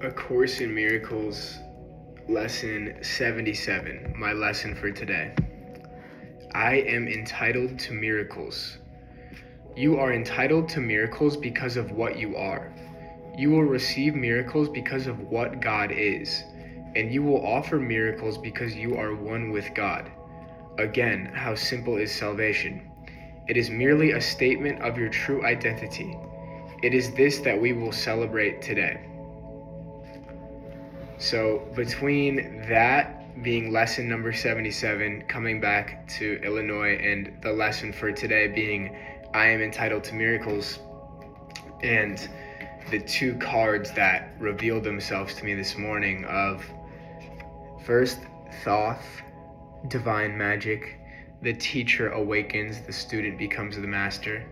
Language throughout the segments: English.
A Course in Miracles, Lesson 77, my lesson for today. I am entitled to miracles. You are entitled to miracles because of what you are. You will receive miracles because of what God is, and you will offer miracles because you are one with God. Again, how simple is salvation? It is merely a statement of your true identity. It is this that we will celebrate today. So between that being lesson number 77, coming back to Illinois, and the lesson for today being I am entitled to miracles, and the two cards that revealed themselves to me this morning of first, Thoth, divine magic, the teacher awakens, the student becomes the master.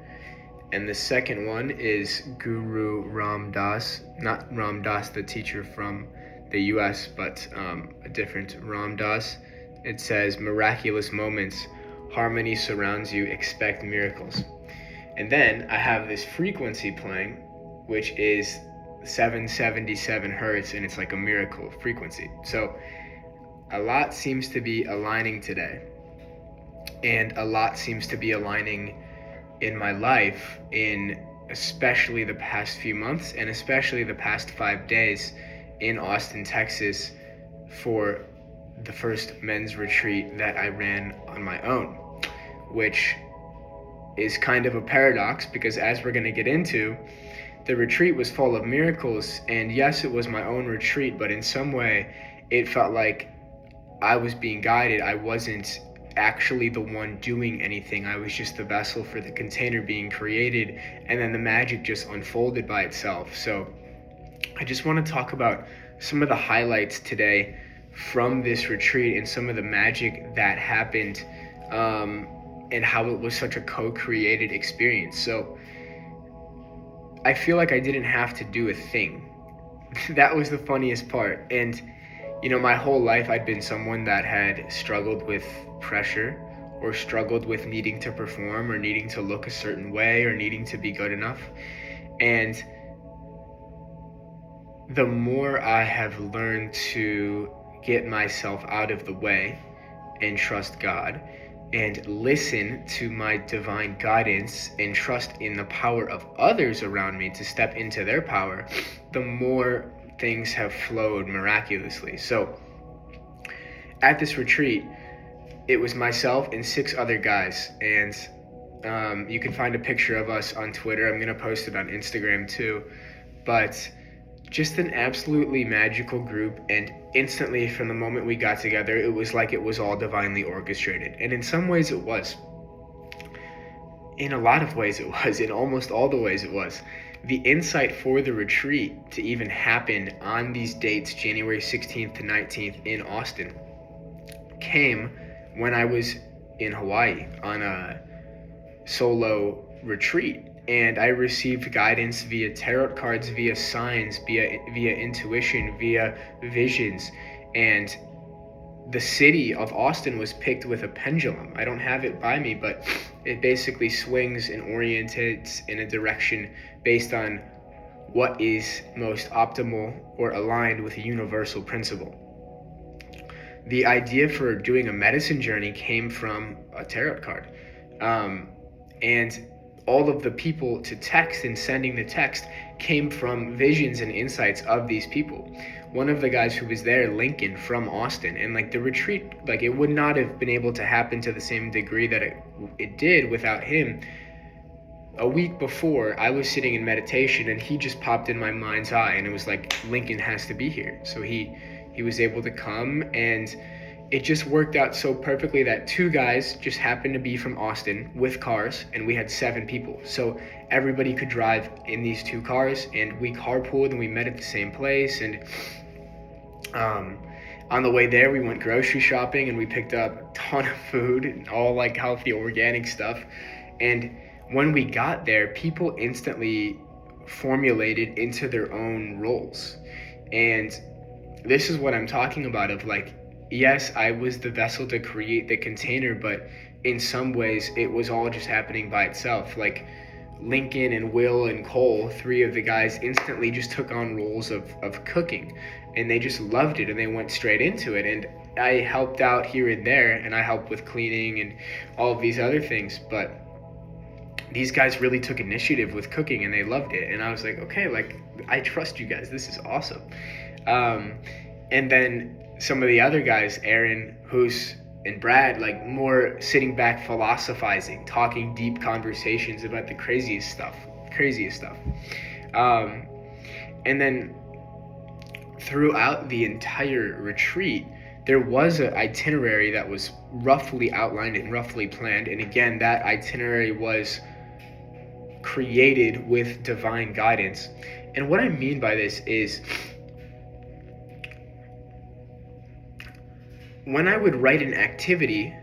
And the second one is Guru Ram Dass, not Ram Dass, the teacher from the US, but a different Ram Dass. It says, miraculous moments, harmony surrounds you, expect miracles. And then I have this frequency playing, which is 777 hertz, and it's like a miracle frequency. So a lot seems to be aligning today, and a lot seems to be aligning in my life, in especially the past few months and especially the past 5 days in Austin, Texas, for the first men's retreat that I ran on my own, which is kind of a paradox because, as we're going to get into, the retreat was full of miracles, and yes, it was my own retreat, but in some way it felt like I was being guided. I wasn't actually the one doing anything. I was just the vessel for the container being created, and then the magic just unfolded by itself. So I just want to talk about some of the highlights today from this retreat and some of the magic that happened, and how it was such a co-created experience. So I feel like I didn't have to do a thing. That was the funniest part. And my whole life I'd been someone that had struggled with pressure, or struggled with needing to perform, or needing to look a certain way, or needing to be good enough. And the more I have learned to get myself out of the way and trust God, and listen to my divine guidance, and trust in the power of others around me to step into their power, the more things have flowed miraculously. So at this retreat, it was myself and 6 other guys, and you can find a picture of us on Twitter. I'm going to post it on Instagram too. But just an absolutely magical group, and instantly from the moment we got together, it was like it was all divinely orchestrated. And in some ways it was. In a lot of ways it was. In almost all the ways it was. The insight for the retreat to even happen on these dates, January 16th to 19th in Austin, came when I was in Hawaii on a solo retreat. And I received guidance via tarot cards, via signs, via intuition, via visions. And the city of Austin was picked with a pendulum. I don't have it by me, but it basically swings and orientates in a direction based on what is most optimal or aligned with a universal principle. The idea for doing a medicine journey came from a tarot card. And all of the people to text and sending the text came from visions and insights of these people. One of the guys who was there, Lincoln from Austin, and the retreat, it would not have been able to happen to the same degree that it did without him. A week before, I was sitting in meditation, and he just popped in my mind's eye, and it was like, Lincoln has to be here. So he was able to come, and it just worked out so perfectly that 2 guys just happened to be from Austin with cars, and we had 7 people. So everybody could drive in these 2 cars, and we carpooled, and we met at the same place. And on the way there, we went grocery shopping, and we picked up a ton of food, and all healthy, organic stuff. And when we got there, people instantly formulated into their own roles. And this is what I'm talking about of yes, I was the vessel to create the container, but in some ways it was all just happening by itself. Lincoln and Will and Cole, three of the guys, instantly just took on roles of cooking, and they just loved it and they went straight into it. And I helped out here and there, and I helped with cleaning and all of these other things, but these guys really took initiative with cooking and they loved it. And I was like, okay, like, I trust you guys, this is awesome. And then some of the other guys, Aaron, and Brad, like, more sitting back philosophizing, talking deep conversations about the craziest stuff. And then throughout the entire retreat, there was an itinerary that was roughly outlined and roughly planned. And again, that itinerary was created with divine guidance. And what I mean by this is, when I would write an activity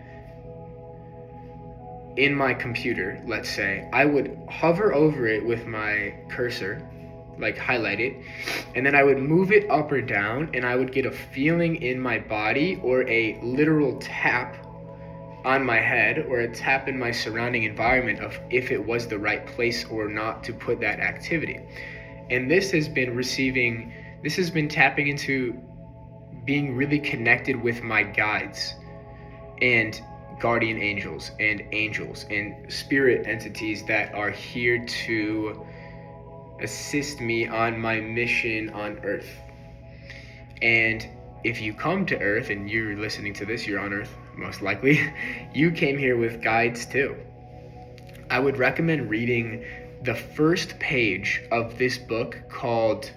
in my computer, let's say, I would hover over it with my cursor, like highlight it, and then I would move it up or down, and I would get a feeling in my body, or a literal tap on my head, or a tap in my surrounding environment of if it was the right place or not to put that activity. And this has been tapping into being really connected with my guides and guardian angels and spirit entities that are here to assist me on my mission on Earth. And if you come to Earth and you're listening to this, you're on Earth, most likely. You came here with guides too. I would recommend reading the first page of this book called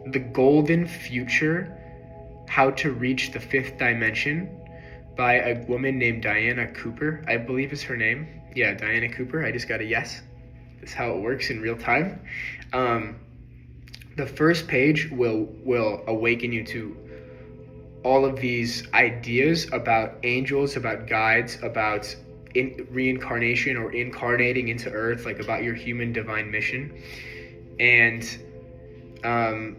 The Golden Future, How to Reach the Fifth Dimension, by a woman named Diana Cooper, I believe is her name. Yeah, Diana Cooper. I just got a yes. That's how it works in real time. The first page will awaken you to all of these ideas about angels, about guides, about reincarnation or incarnating into Earth, like about your human divine mission. And I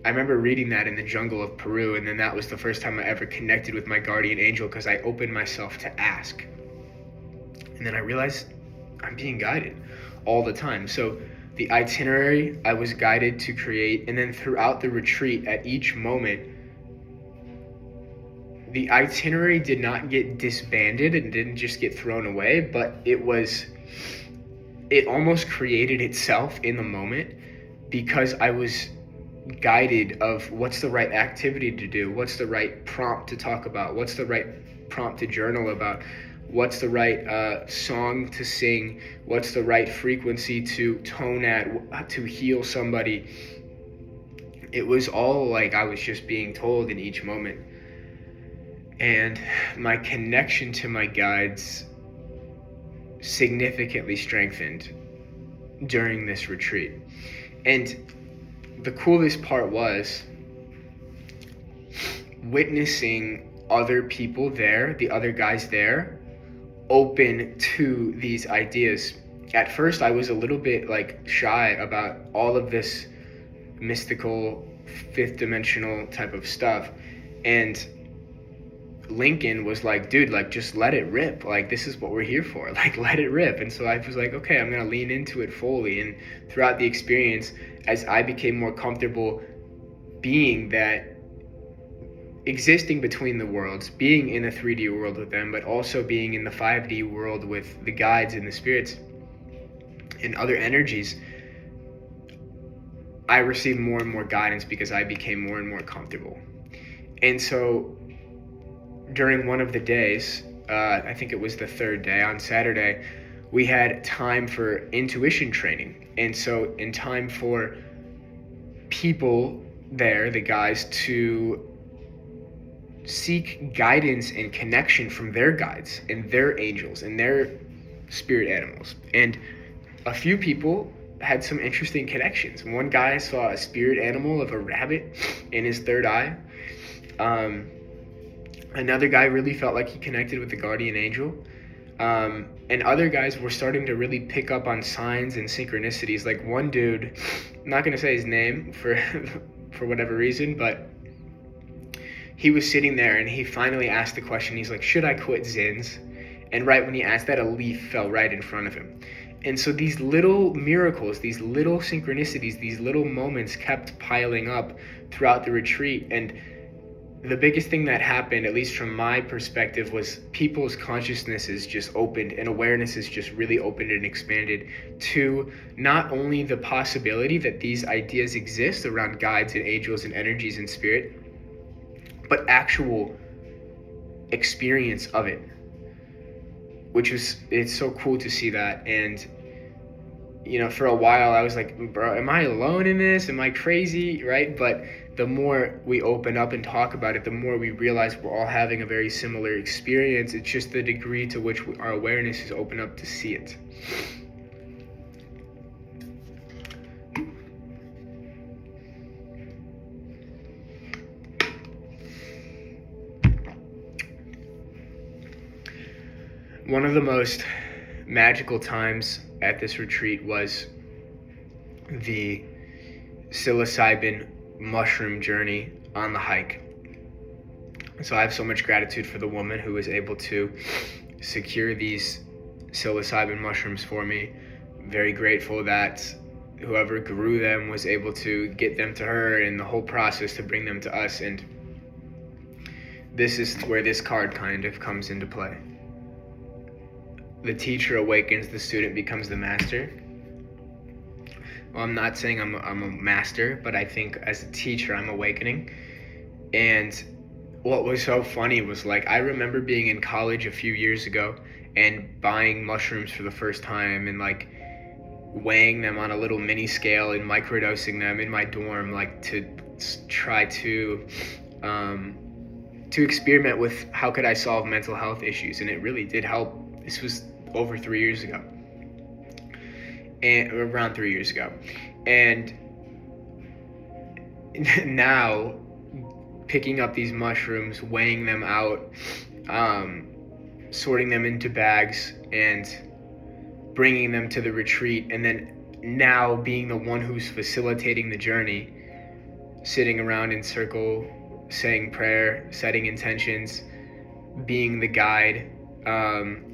remember reading that in the jungle of Peru, and then that was the first time I ever connected with my guardian angel, because I opened myself to ask. And then I realized I'm being guided all the time. So the itinerary I was guided to create, and then throughout the retreat, at each moment, the itinerary did not get disbanded and didn't just get thrown away, but it almost created itself in the moment, because I was guided of what's the right activity to do, what's the right prompt to talk about, what's the right prompt to journal about, what's the right song to sing, what's the right frequency to tone at to heal somebody. It was all like I was just being told in each moment. And my connection to my guides significantly strengthened during this retreat. And the coolest part was witnessing other people there, the other guys there, open to these ideas. At first, I was a little bit like shy about all of this mystical, fifth dimensional type of stuff. And Lincoln was like, dude, like, just let it rip. Like, this is what we're here for. Like, let it rip. And so I was like, okay, I'm going to lean into it fully. And throughout the experience, as I became more comfortable being that, existing between the worlds, being in a 3D world with them, but also being in the 5D world with the guides and the spirits and other energies, I received more and more guidance because I became more and more comfortable. And so during one of the days, I think it was the third day, on Saturday, we had time for intuition training. And so in time for people there, the guys, to seek guidance and connection from their guides and their angels and their spirit animals. And a few people had some interesting connections. One guy saw a spirit animal of a rabbit in his third eye. Another guy really felt like he connected with the guardian angel. And other guys were starting to really pick up on signs and synchronicities. Like one dude, I'm not going to say his name for whatever reason, but he was sitting there and he finally asked the question. He's like, should I quit Zins? And right when he asked that, a leaf fell right in front of him. And so these little miracles, these little synchronicities, these little moments kept piling up throughout the retreat. And the biggest thing that happened, at least from my perspective, was people's consciousnesses just opened, and awarenesses just really opened and expanded to not only the possibility that these ideas exist around guides and angels and energies and spirit, but actual experience of it, which was, it's so cool to see that. And for a while I was like, bro, am I alone in this? Am I crazy? Right? But the more we open up and talk about it, the more we realize we're all having a very similar experience. It's just the degree to which our awareness is open up to see it. One of the most magical times at this retreat was the psilocybin mushroom journey on the hike. So I have so much gratitude for the woman who was able to secure these psilocybin mushrooms for me. Very grateful that whoever grew them was able to get them to her, and the whole process to bring them to us. And this is where this card kind of comes into play. The teacher awakens, the student becomes the master. Well, I'm not saying I'm a master, but I think as a teacher, I'm awakening. And what was so funny was, like, I remember being in college a few years ago and buying mushrooms for the first time and, like, weighing them on a little mini scale and microdosing them in my dorm, like, to try to experiment with how could I solve mental health issues. And it really did help. This was over 3 years ago, and around 3 years ago. And now picking up these mushrooms, weighing them out, sorting them into bags and bringing them to the retreat, and then now being the one who's facilitating the journey, sitting around in circle, saying prayer, setting intentions, being the guide.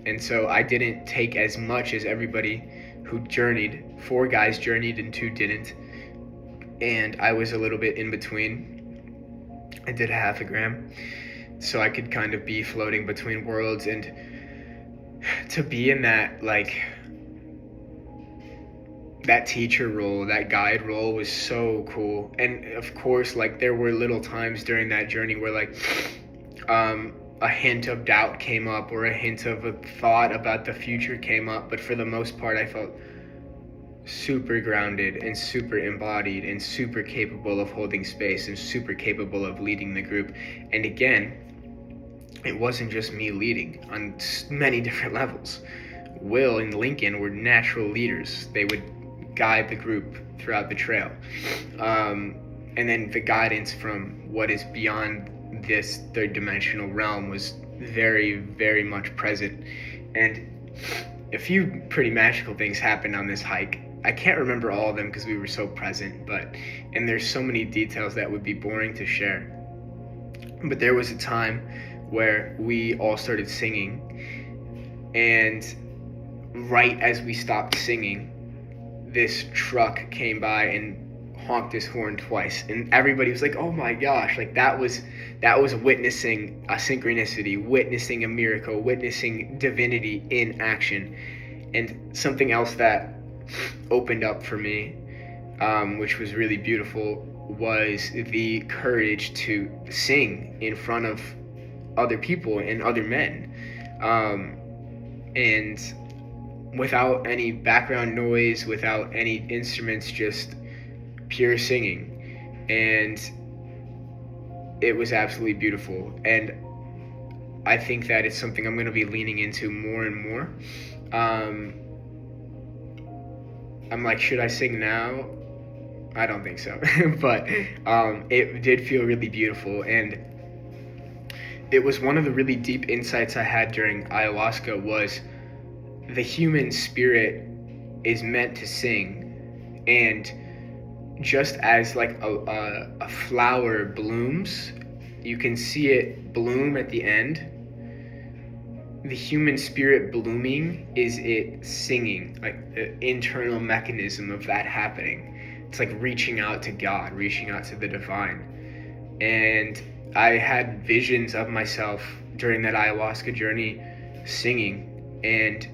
And so I didn't take as much as everybody who journeyed. 4 guys journeyed and 2 didn't. And I was a little bit in between. I did 0.5 gram. So I could kind of be floating between worlds. And to be in that, like, that teacher role, that guide role was so cool. And of course, like, there were little times during that journey where, like, a hint of doubt came up, or a hint of a thought about the future came up, but for the most part I felt super grounded and super embodied and super capable of holding space and super capable of leading the group. And again, it wasn't just me leading on many different levels. Will and Lincoln were natural leaders. They would guide the group throughout the trail. And then the guidance from what is beyond this third dimensional realm was very, very much present. And a few pretty magical things happened on this hike. I can't remember all of them because we were so present, and there's so many details that would be boring to share. But there was a time where we all started singing, and right as we stopped singing, this truck came by and honked his horn twice, and everybody was like, oh my gosh, like that was witnessing a synchronicity, witnessing a miracle, witnessing divinity in action. And something else that opened up for me, which was really beautiful, was the courage to sing in front of other people and other men, and without any background noise, without any instruments, just pure singing. And it was absolutely beautiful. And I think that it's something I'm going to be leaning into more and more. I'm like, should I sing now? I don't think so. But it did feel really beautiful. And it was one of the really deep insights I had during ayahuasca, was the human spirit is meant to sing. And just as like a flower blooms, you can see it bloom at the end, the human spirit blooming is it singing, like the internal mechanism of that happening. It's like reaching out to God, reaching out to the divine. And I had visions of myself during that ayahuasca journey singing, and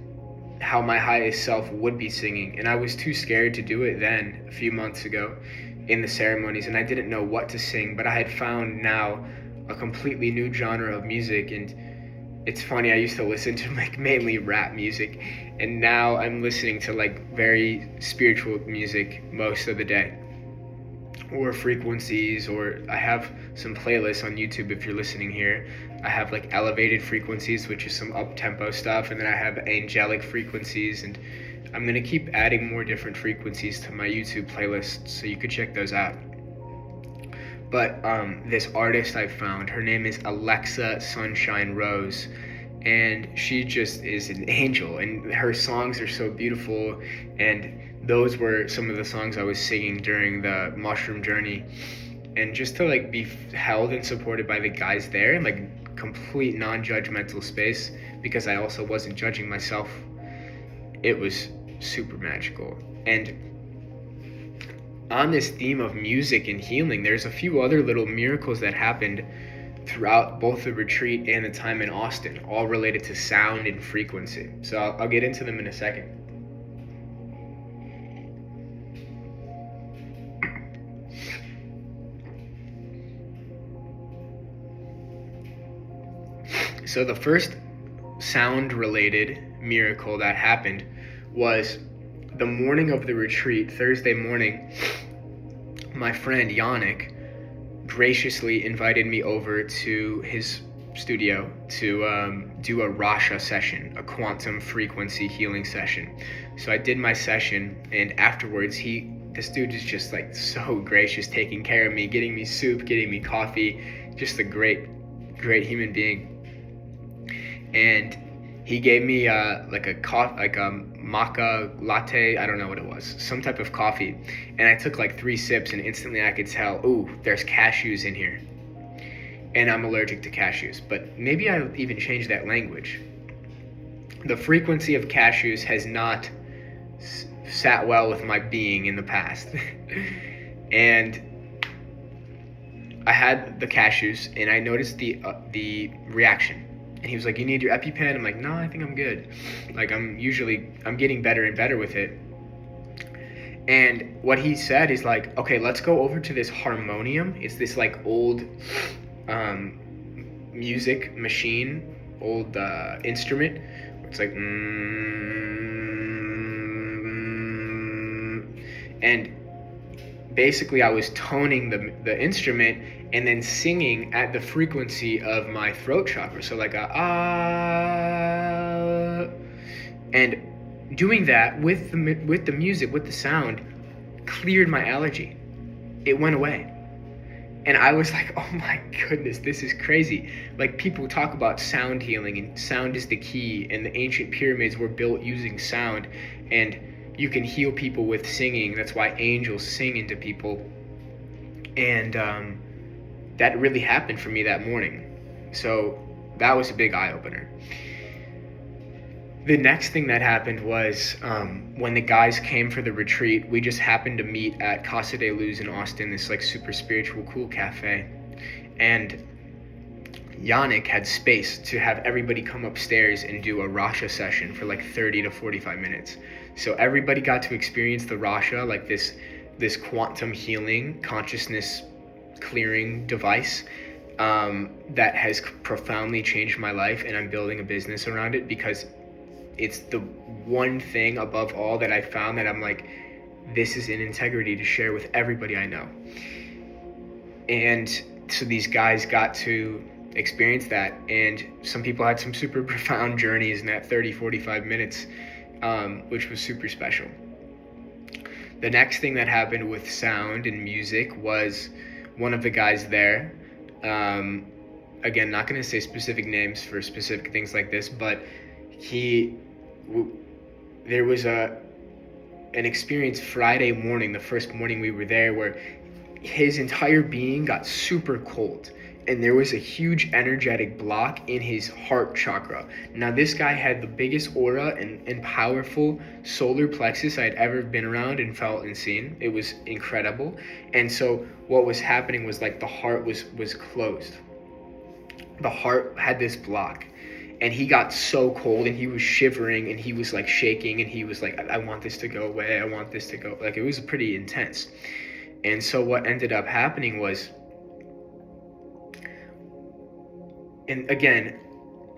how my highest self would be singing. And I was too scared to do it then, a few months ago, in the ceremonies, and I didn't know what to sing. But I had found now a completely new genre of music. And it's funny, I used to listen to like mainly rap music, and now I'm listening to like very spiritual music most of the day, or frequencies, or I have some playlists on YouTube. If you're listening here, I have like elevated frequencies, which is some up-tempo stuff, and then I have angelic frequencies, and I'm gonna keep adding more different frequencies to my YouTube playlist, so you could check those out. But this artist I found, her name is Alexa Sunshine Rose, and she just is an angel, and her songs are so beautiful. And those were some of the songs I was singing during the mushroom journey. And just to like be held and supported by the guys there in like complete non-judgmental space, because I also wasn't judging myself, it was super magical. And on this theme of music and healing, there's a few other little miracles that happened throughout both the retreat and the time in Austin, all related to sound and frequency. So I'll get into them in a second. So the first sound-related miracle that happened was the morning of the retreat, Thursday morning. My friend Yannick graciously invited me over to his studio to do a Rasha session, a quantum frequency healing session. So I did my session, and afterwards this dude is just like so gracious, taking care of me, getting me soup, getting me coffee, just a great human being. And he gave me like a maca latte, I don't know what it was, some type of coffee. And I took like 3 sips, and instantly I could tell, ooh, there's cashews in here. And I'm allergic to cashews, but maybe I'll even change that language. The frequency of cashews has not sat well with my being in the past. And I had the cashews, and I noticed the reaction. And he was like, you need your EpiPen? I'm like, no, I think I'm good. Like, I'm getting better and better with it. And what he said is like, okay, let's go over to this harmonium. It's this like old music machine, old instrument. It's like, and basically I was toning the instrument and then singing at the frequency of my throat chakra. So like a and doing that with the music, with the sound, cleared my allergy. It went away. And I was like, oh my goodness, this is crazy. Like, people talk about sound healing, and sound is the key, and the ancient pyramids were built using sound, and you can heal people with singing. That's why angels sing into people. And that really happened for me that morning. So that was a big eye-opener. The next thing that happened was when the guys came for the retreat, we just happened to meet at Casa de Luz in Austin, this like super spiritual, cool cafe. And Yannick had space to have everybody come upstairs and do a Rasha session for like 30 to 45 minutes. So everybody got to experience the Rasha, like this quantum healing, consciousness clearing device that has profoundly changed my life, and I'm building a business around it because it's the one thing above all that I found that I'm like, this is an integrity to share with everybody I know. And so these guys got to experience that, and some people had some super profound journeys in that 30-45 minutes, which was super special. The next thing that happened with sound and music was one of the guys there, again, not going to say specific names for specific things like this, but there was an experience Friday morning, the first morning we were there, where his entire being got super cold, and there was a huge energetic block in his heart chakra. Now, this guy had the biggest aura and powerful solar plexus I'd ever been around and felt and seen. It was incredible. And so what was happening was like the heart was closed. The heart had this block, and he got so cold, and he was shivering, and he was like shaking, and he was like, I want this to go away. I want this to go. Like, it was pretty intense. And so what ended up happening was, and again,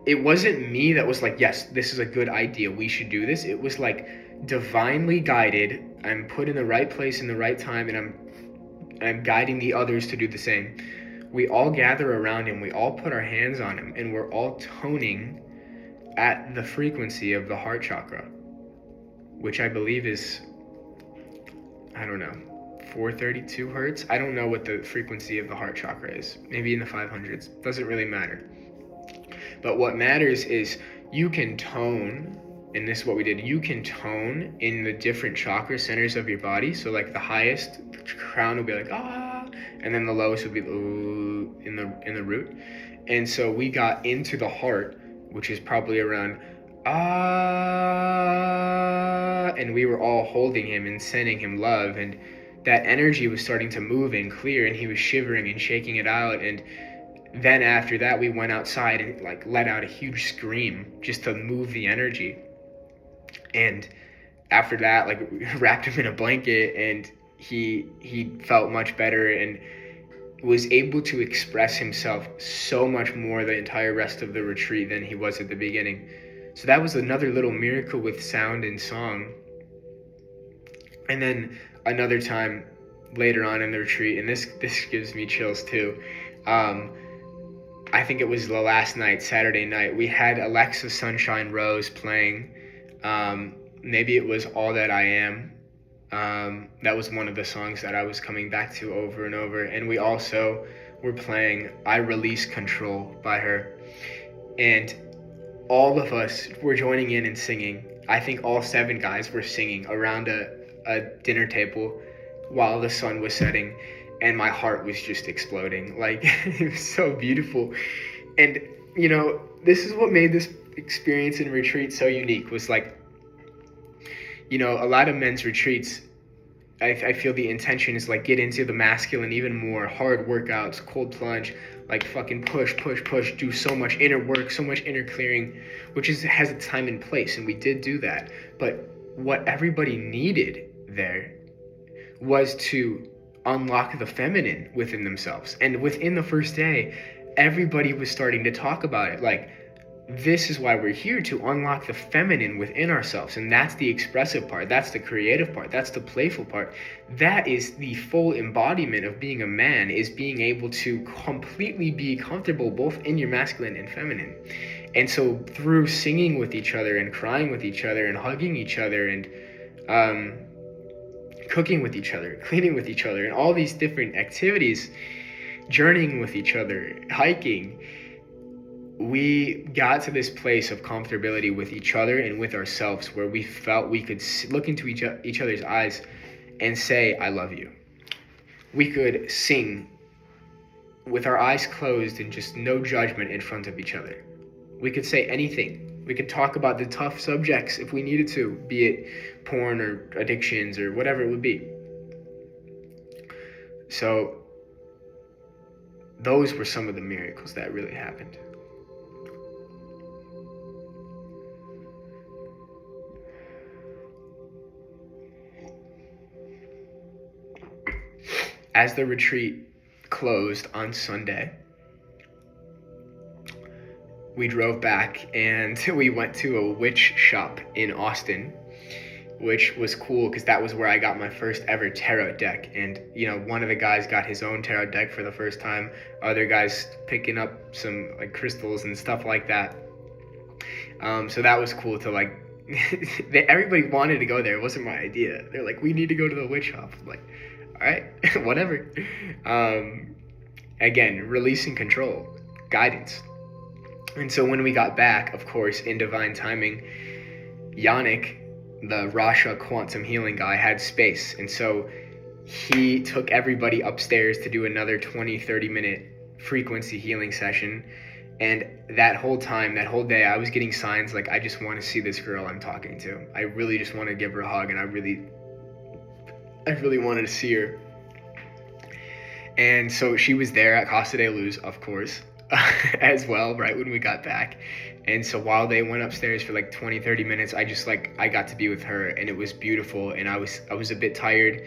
it wasn't me that was like, yes, this is a good idea, we should do this. It was like divinely guided. I'm put in the right place in the right time, and I'm guiding the others to do the same. We all gather around him, we all put our hands on him, and we're all toning at the frequency of the heart chakra, which I believe is, I don't know, 432 hertz. I don't know what the frequency of the heart chakra is. Maybe in the 500s. Doesn't really matter. But what matters is you can tone, and this is what we did, you can tone in the different chakra centers of your body. So like the highest, the crown will be like, ah, and then the lowest would be ooh, in the root. And so we got into the heart, which is probably around ah, and we were all holding him and sending him love, and that energy was starting to move and clear, and he was shivering and shaking it out. And then after that, we went outside and like let out a huge scream just to move the energy. And after that, like, we wrapped him in a blanket, and he felt much better and was able to express himself so much more the entire rest of the retreat than he was at the beginning. So that was another little miracle with sound and song. And then another time later on in the retreat, and this gives me chills too, I think it was the last night, Saturday night, we had Alexa Sunshine Rose playing. Maybe it was All That I Am. That was one of the songs that I was coming back to over and over. And we also were playing I Release Control by her. And all of us were joining in and singing. I think all 7 guys were singing around a dinner table while the sun was setting. And my heart was just exploding. Like, it was so beautiful. And, you know, this is what made this experience in retreat so unique, was like, you know, a lot of men's retreats, I feel the intention is like get into the masculine even more, hard workouts, cold plunge, like fucking push, do so much inner work, so much inner clearing, which has its time and place. And we did do that. But what everybody needed there was to unlock the feminine within themselves. And within the first day, everybody was starting to talk about it. Like, this is why we're here, to unlock the feminine within ourselves. And that's the expressive part. That's the creative part. That's the playful part. That is the full embodiment of being a man, is being able to completely be comfortable both in your masculine and feminine. And so through singing with each other and crying with each other and hugging each other and cooking with each other, cleaning with each other, and all these different activities, journeying with each other, hiking, we got to this place of comfortability with each other and with ourselves, where we felt we could look into each other's eyes and say, I love you. We could sing with our eyes closed and just no judgment in front of each other. We could say anything. We could talk about the tough subjects if we needed to, be it porn or addictions or whatever it would be. So those were some of the miracles that really happened. As the retreat closed on Sunday, we drove back and we went to a witch shop in Austin, which was cool because that was where I got my first ever tarot deck. And, you know, one of the guys got his own tarot deck for the first time. Other guys picking up some like crystals and stuff like that. So that was cool to like, everybody wanted to go there. It wasn't my idea. They're like, we need to go to the witch shop. I'm like, all right, whatever. Again, releasing control, guidance. And so when we got back, of course, in divine timing, Yannick, the Rasha quantum healing guy, had space. And so he took everybody upstairs to do another 20, 30-minute frequency healing session. And that whole time, that whole day, I was getting signs like, I just want to see this girl I'm talking to. I really just want to give her a hug, and I really wanted to see her. And so she was there at Casa de Luz, of course, as well, right when we got back. And so while they went upstairs for like 20-30 minutes, I got to be with her, and it was beautiful. And I was a bit tired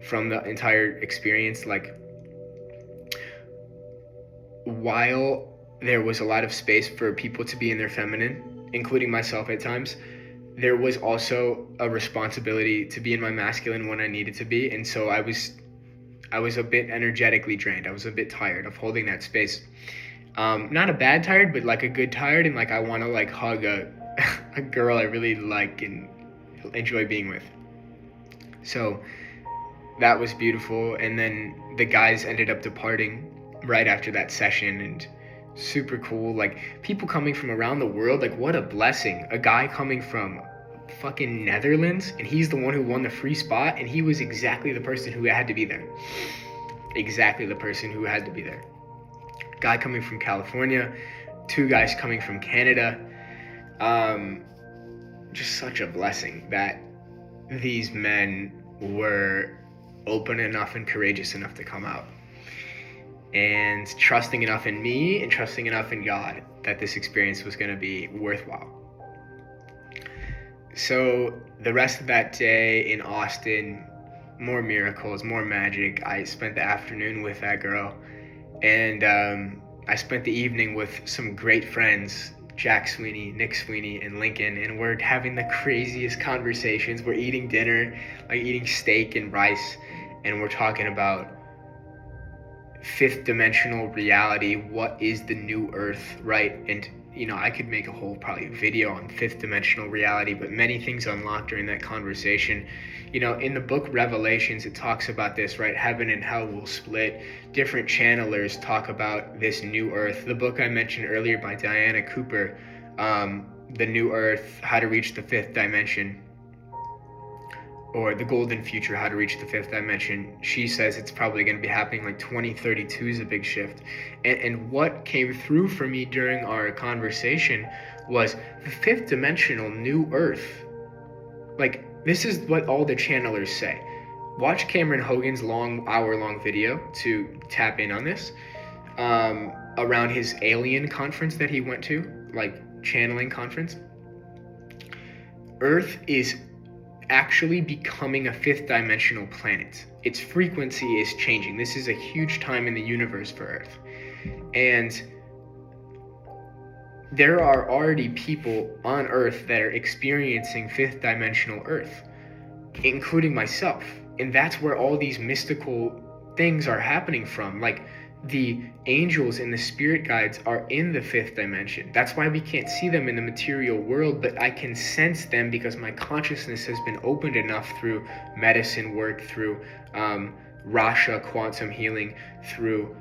from the entire experience. Like, while there was a lot of space for people to be in their feminine, including myself at times, there was also a responsibility to be in my masculine when I needed to be. And so I was a bit energetically drained. I was a bit tired of holding that space. Not a bad tired, but like a good tired, and like I want to like hug a girl I really like and enjoy being with. So that was beautiful. And then the guys ended up departing right after that session, and super cool. Like, people coming from around the world, like, what a blessing. A guy coming from fucking Netherlands, and he's the one who won the free spot, and he was exactly the person who had to be there. Exactly the person who had to be there. Guy coming from California, 2 guys coming from Canada. Just such a blessing that these men were open enough and courageous enough to come out, and trusting enough in me and trusting enough in God that this experience was going to be worthwhile. So the rest of that day in Austin, more miracles, more magic. I spent the afternoon with that girl, and I spent the evening with some great friends, Jack Sweeney, Nick Sweeney, and Lincoln, and we're having the craziest conversations. We're eating dinner, like eating steak and rice, and we're talking about fifth dimensional reality. What is the new earth, right? And I could make a whole probably video on fifth dimensional reality, but many things unlocked during that conversation. In the book Revelations, it talks about this, right? Heaven and hell will split. Different channelers talk about this new earth. The book I mentioned earlier by Diana Cooper, The New Earth, How to Reach the Fifth Dimension, or The Golden Future, How to Reach the Fifth Dimension. She says it's probably going to be happening like 2032 is a big shift. And what came through for me during our conversation was the fifth dimensional new earth. Like, this is what all the channelers say. Watch Cameron Hogan's hour-long video to tap in on this, around his alien conference that he went to, like channeling conference. Earth is actually becoming a fifth dimensional planet. Its frequency is changing. This is a huge time in the universe for Earth. And there are already people on Earth that are experiencing fifth dimensional Earth, including myself. And that's where all these mystical things are happening from. Like, the angels and the spirit guides are in the fifth dimension. That's why we can't see them in the material world, but I can sense them because my consciousness has been opened enough through medicine work, through Rasha quantum healing, through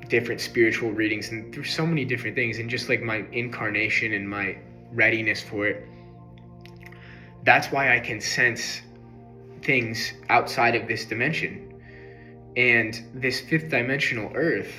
different spiritual readings, and through so many different things, and just like my incarnation and my readiness for it. That's why I can sense things outside of this dimension. And this fifth dimensional Earth,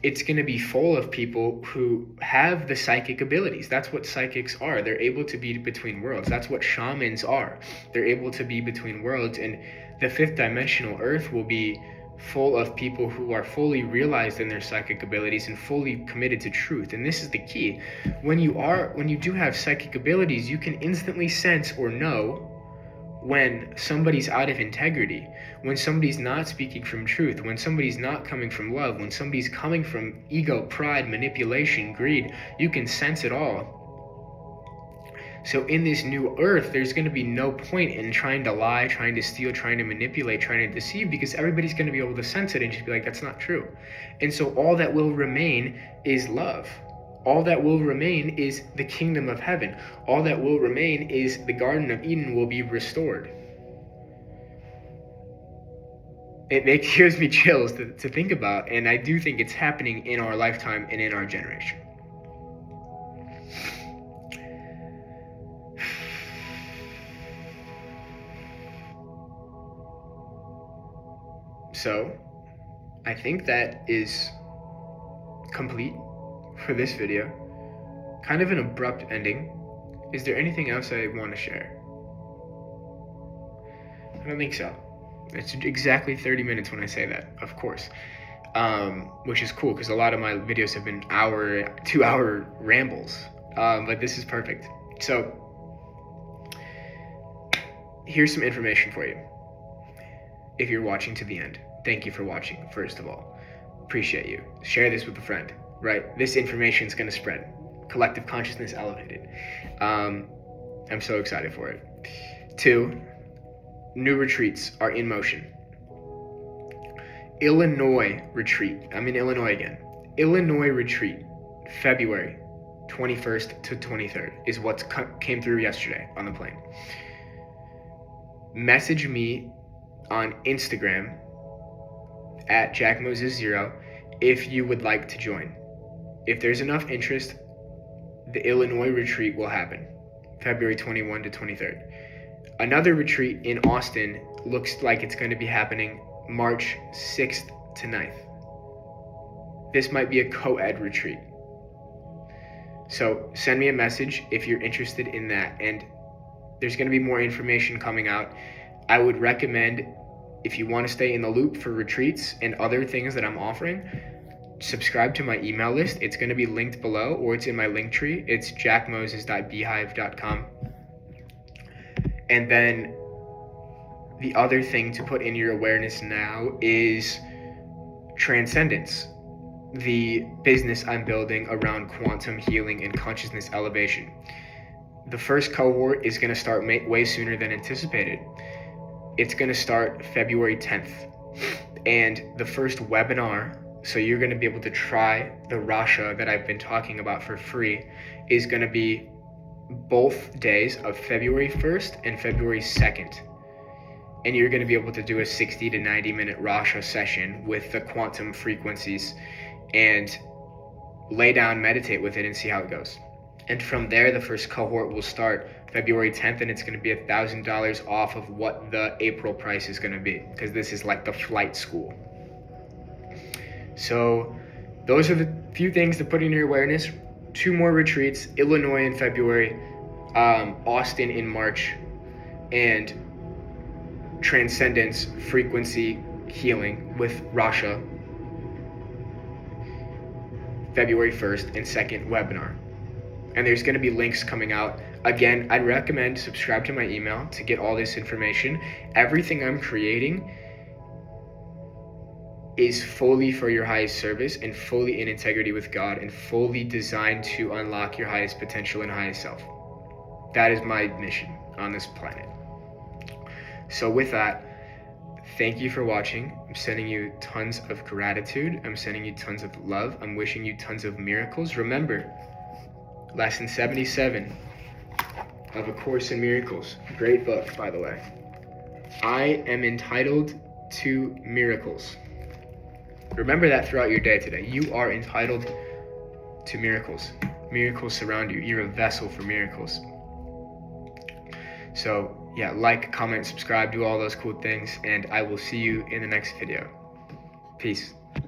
it's going to be full of people who have the psychic abilities. That's what psychics are. They're able to be between worlds. That's what shamans are. They're able to be between worlds. And the fifth dimensional Earth will be full of people who are fully realized in their psychic abilities and fully committed to truth. And this is the key. When you do have psychic abilities, you can instantly sense or know when somebody's out of integrity, when somebody's not speaking from truth, when somebody's not coming from love, when somebody's coming from ego, pride, manipulation, greed. You can sense it all. So in this new earth, there's going to be no point in trying to lie, trying to steal, trying to manipulate, trying to deceive, because everybody's going to be able to sense it and just be like, that's not true. And so all that will remain is love. All that will remain is the kingdom of heaven. All that will remain is the Garden of Eden will be restored. It gives me chills to think about, and I do think it's happening in our lifetime and in our generation. So, I think that is complete for this video. Kind of an abrupt ending. Is there anything else I want to share? I don't think so. It's exactly 30 minutes when I say that, of course. Which is cool because a lot of my videos have been 2-hour rambles. But this is perfect. So here's some information for you. If you're watching to the end, thank you for watching, first of all. Appreciate you. Share this with a friend, right? This information is going to spread. Collective consciousness elevated. I'm so excited for it. 2, new retreats are in motion. Illinois retreat. I'm in Illinois again. Illinois retreat, February 21st to 23rd is what came through yesterday on the plane. Message me on Instagram at JackMoses0 if you would like to join. If there's enough interest, the Illinois retreat will happen, February 21 to 23rd. Another retreat in Austin looks like it's going to be happening March 6th to 9th. This might be a co-ed retreat. So send me a message if you're interested in that, and there's going to be more information coming out. I would recommend, if you want to stay in the loop for retreats and other things that I'm offering, subscribe to my email list. It's going to be linked below, or it's in my link tree. It's jackmoses.beehive.com. And then the other thing to put in your awareness now is Transcendence, the business I'm building around quantum healing and consciousness elevation. The first cohort is going to start way sooner than anticipated. It's going to start February 10th. And the first webinar, so you're going to be able to try the Rasha that I've been talking about for free, is going to be both days of February 1st and February 2nd. And you're going to be able to do a 60 to 90 minute Rasha session with the quantum frequencies and lay down, meditate with it, and see how it goes. And from there, the first cohort will start February 10th, and it's going to be $1,000 off of what the April price is going to be, because this is like the flight school. So those are the few things to put in your awareness. 2 more retreats, Illinois in February, Austin in March, and Transcendence Frequency Healing with Rasha, February 1st and 2nd webinar. And there's going to be links coming out. Again, I'd recommend subscribe to my email to get all this information. Everything I'm creating is fully for your highest service and fully in integrity with God and fully designed to unlock your highest potential and highest self. That is my mission on this planet. So with that, thank you for watching. I'm sending you tons of gratitude. I'm sending you tons of love. I'm wishing you tons of miracles. Remember, Lesson 77 of A Course in Miracles. Great book, by the way. I am entitled to miracles. Remember that throughout your day today. You are entitled to miracles. Miracles surround you. You're a vessel for miracles. So, yeah, like, comment, subscribe, do all those cool things, and I will see you in the next video. Peace.